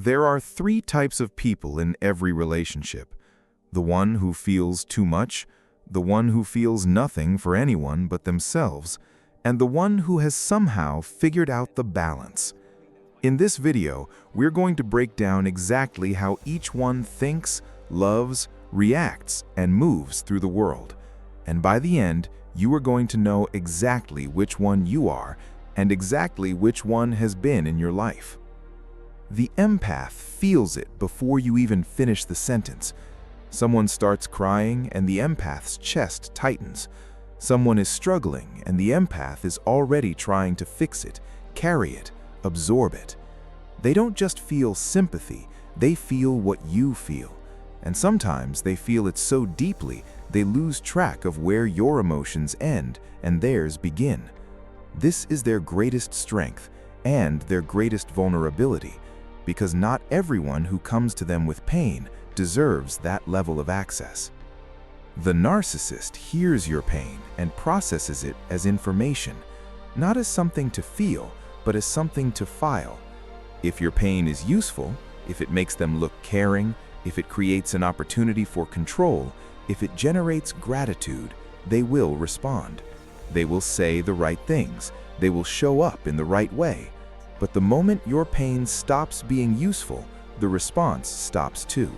There are three types of people in every relationship. The one who feels too much, the one who feels nothing for anyone but themselves, and the one who has somehow figured out the balance. In this video, we're going to break down exactly how each one thinks, loves, reacts, and moves through the world. And by the end, you are going to know exactly which one you are and exactly which one has been in your life. The empath feels it before you even finish the sentence. Someone starts crying and the empath's chest tightens. Someone is struggling and the empath is already trying to fix it, carry it, absorb it. They don't just feel sympathy, they feel what you feel. And sometimes they feel it so deeply they lose track of where your emotions end and theirs begin. This is their greatest strength and their greatest vulnerability, because not everyone who comes to them with pain deserves that level of access. The narcissist hears your pain and processes it as information, not as something to feel, but as something to file. If your pain is useful, if it makes them look caring, if it creates an opportunity for control, if it generates gratitude, they will respond. They will say the right things. They will show up in the right way. But the moment your pain stops being useful, the response stops too.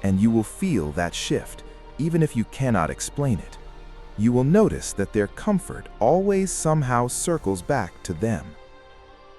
And you will feel that shift, even if you cannot explain it. You will notice that their comfort always somehow circles back to them.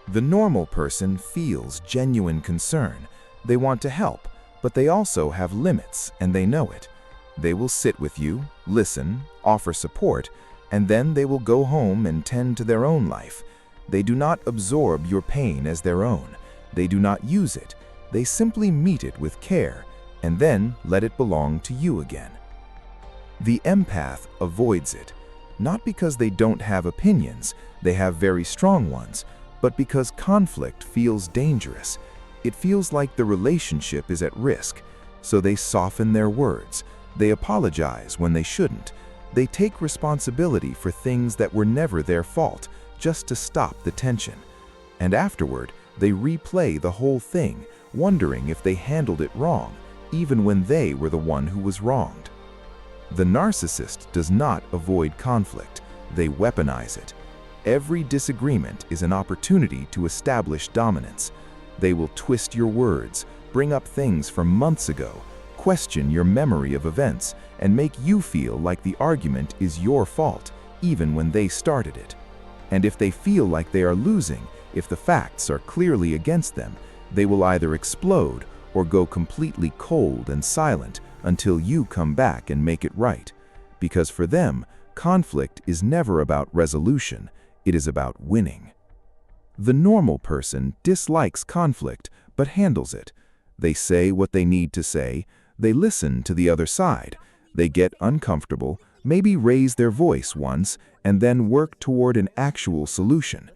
The normal person feels genuine concern. They want to help, but they also have limits, and they know it. They will sit with you, listen, offer support, and then they will go home and tend to their own life. They do not absorb your pain as their own. They do not use it. They simply meet it with care, and then let it belong to you again. The empath avoids it, not because they don't have opinions, they have very strong ones, but because conflict feels dangerous. It feels like the relationship is at risk, so they soften their words. They apologize when they shouldn't. They take responsibility for things that were never their fault, just to stop the tension. And afterward, they replay the whole thing, wondering if they handled it wrong, even when they were the one who was wronged. The narcissist does not avoid conflict, they weaponize it. Every disagreement is an opportunity to establish dominance. They will twist your words, bring up things from months ago, question your memory of events, and make you feel like the argument is your fault, even when they started it. And if they feel like they are losing, if the facts are clearly against them, they will either explode or go completely cold and silent until you come back and make it right. Because for them, conflict is never about resolution, it is about winning. The normal person dislikes conflict but handles it. They say what they need to say, they listen to the other side, they get uncomfortable, maybe raise their voice once, and then work toward an actual solution.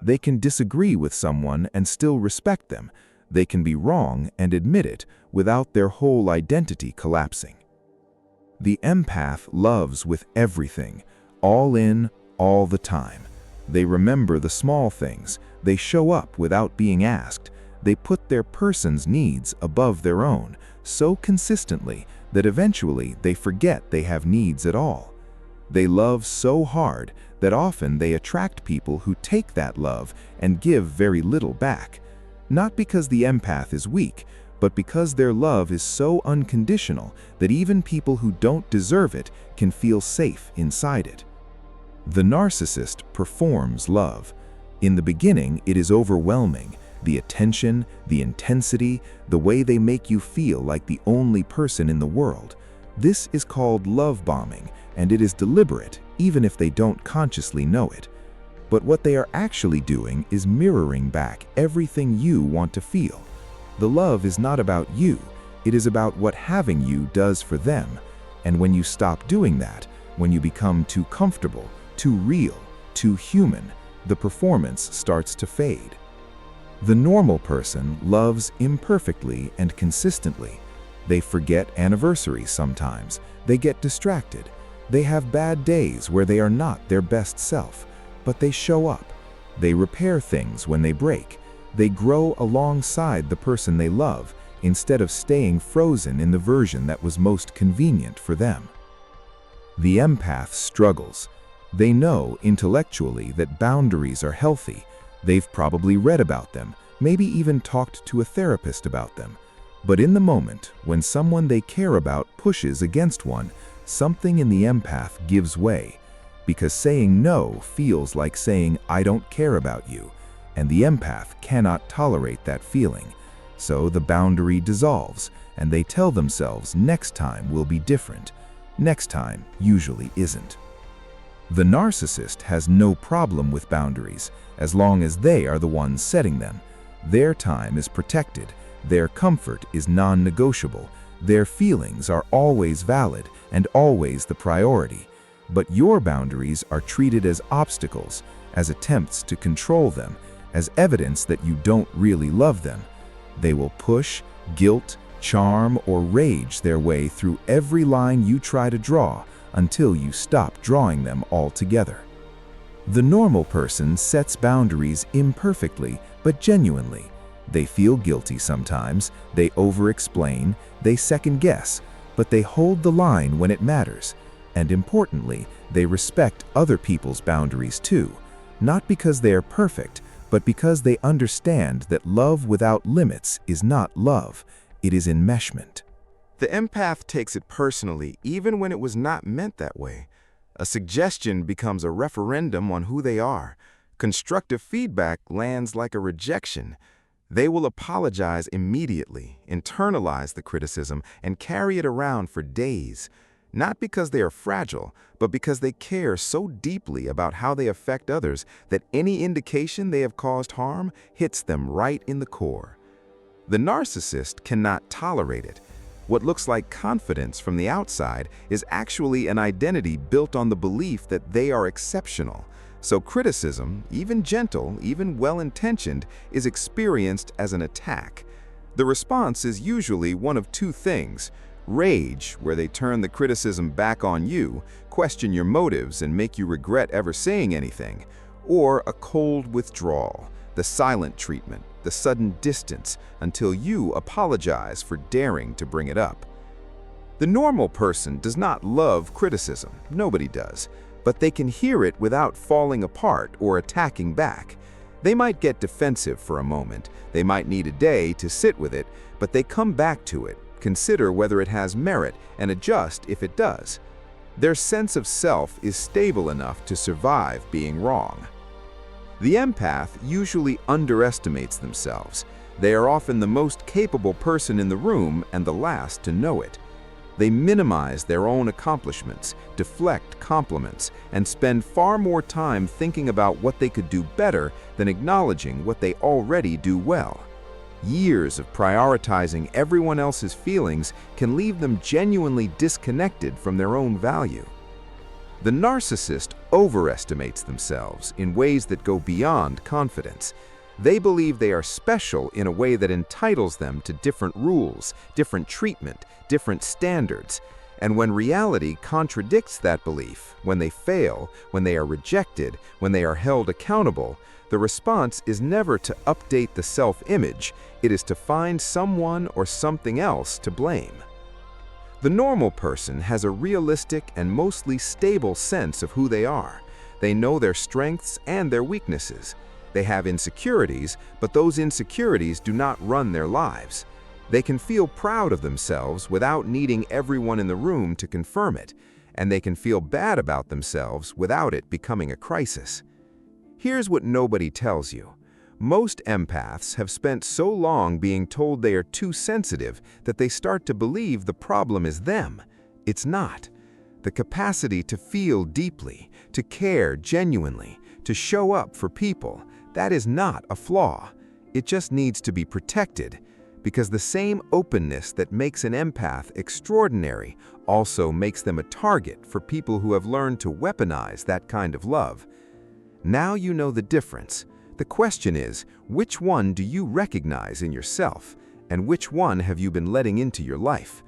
They can disagree with someone and still respect them. They can be wrong and admit it without their whole identity collapsing. The empath loves with everything, all in, all the time. They remember the small things. They show up without being asked. They put their person's needs above their own so consistently that eventually they forget they have needs at all. They love so hard that often they attract people who take that love and give very little back. Not because the empath is weak, but because their love is so unconditional that even people who don't deserve it can feel safe inside it. The narcissist performs love. In the beginning, it is overwhelming. The attention, the intensity, the way they make you feel like the only person in the world. This is called love bombing, and it is deliberate, even if they don't consciously know it. But what they are actually doing is mirroring back everything you want to feel. The love is not about you, it is about what having you does for them. And when you stop doing that, when you become too comfortable, too real, too human, the performance starts to fade. The normal person loves imperfectly and consistently. They forget anniversaries sometimes. They get distracted. They have bad days where they are not their best self, but they show up. They repair things when they break. They grow alongside the person they love, instead of staying frozen in the version that was most convenient for them. The empath struggles. They know intellectually that boundaries are healthy. They've probably read about them, maybe even talked to a therapist about them. But in the moment, when someone they care about pushes against one, something in the empath gives way. Because saying no feels like saying, "I don't care about you," and the empath cannot tolerate that feeling. So the boundary dissolves, and they tell themselves next time will be different. Next time usually isn't. The narcissist has no problem with boundaries, as long as they are the ones setting them. Their time is protected, their comfort is non-negotiable, their feelings are always valid and always the priority. But your boundaries are treated as obstacles, as attempts to control them, as evidence that you don't really love them. They will push, guilt, charm, or rage their way through every line you try to draw until you stop drawing them altogether. The normal person sets boundaries imperfectly but genuinely. They feel guilty sometimes, they over-explain, they second-guess, but they hold the line when it matters. And importantly, they respect other people's boundaries too, not because they are perfect, but because they understand that love without limits is not love, it is enmeshment. The empath takes it personally even when it was not meant that way. A suggestion becomes a referendum on who they are. Constructive feedback lands like a rejection. They will apologize immediately, internalize the criticism, and carry it around for days. Not because they are fragile, but because they care so deeply about how they affect others that any indication they have caused harm hits them right in the core. The narcissist cannot tolerate it. What looks like confidence from the outside is actually an identity built on the belief that they are exceptional. So criticism, even gentle, even well-intentioned, is experienced as an attack. The response is usually one of two things: rage, where they turn the criticism back on you, question your motives, and make you regret ever saying anything, or a cold withdrawal, the silent treatment, the sudden distance, until you apologize for daring to bring it up. The normal person does not love criticism, nobody does, but they can hear it without falling apart or attacking back. They might get defensive for a moment, they might need a day to sit with it, but they come back to it, consider whether it has merit, and adjust if it does. Their sense of self is stable enough to survive being wrong. The empath usually underestimates themselves. They are often the most capable person in the room and the last to know it. They minimize their own accomplishments, deflect compliments, and spend far more time thinking about what they could do better than acknowledging what they already do well. Years of prioritizing everyone else's feelings can leave them genuinely disconnected from their own value. The narcissist overestimates themselves in ways that go beyond confidence. They believe they are special in a way that entitles them to different rules, different treatment, different standards. And when reality contradicts that belief, when they fail, when they are rejected, when they are held accountable, the response is never to update the self-image, it is to find someone or something else to blame. The normal person has a realistic and mostly stable sense of who they are. They know their strengths and their weaknesses. They have insecurities, but those insecurities do not run their lives. They can feel proud of themselves without needing everyone in the room to confirm it, and they can feel bad about themselves without it becoming a crisis. Here's what nobody tells you. Most empaths have spent so long being told they are too sensitive that they start to believe the problem is them. It's not. The capacity to feel deeply, to care genuinely, to show up for people, that is not a flaw. It just needs to be protected, because the same openness that makes an empath extraordinary also makes them a target for people who have learned to weaponize that kind of love. Now you know the difference. The question is, which one do you recognize in yourself, and which one have you been letting into your life?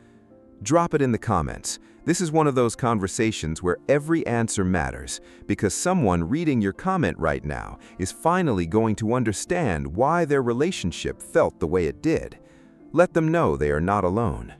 Drop it in the comments. This is one of those conversations where every answer matters, because someone reading your comment right now is finally going to understand why their relationship felt the way it did. Let them know they are not alone.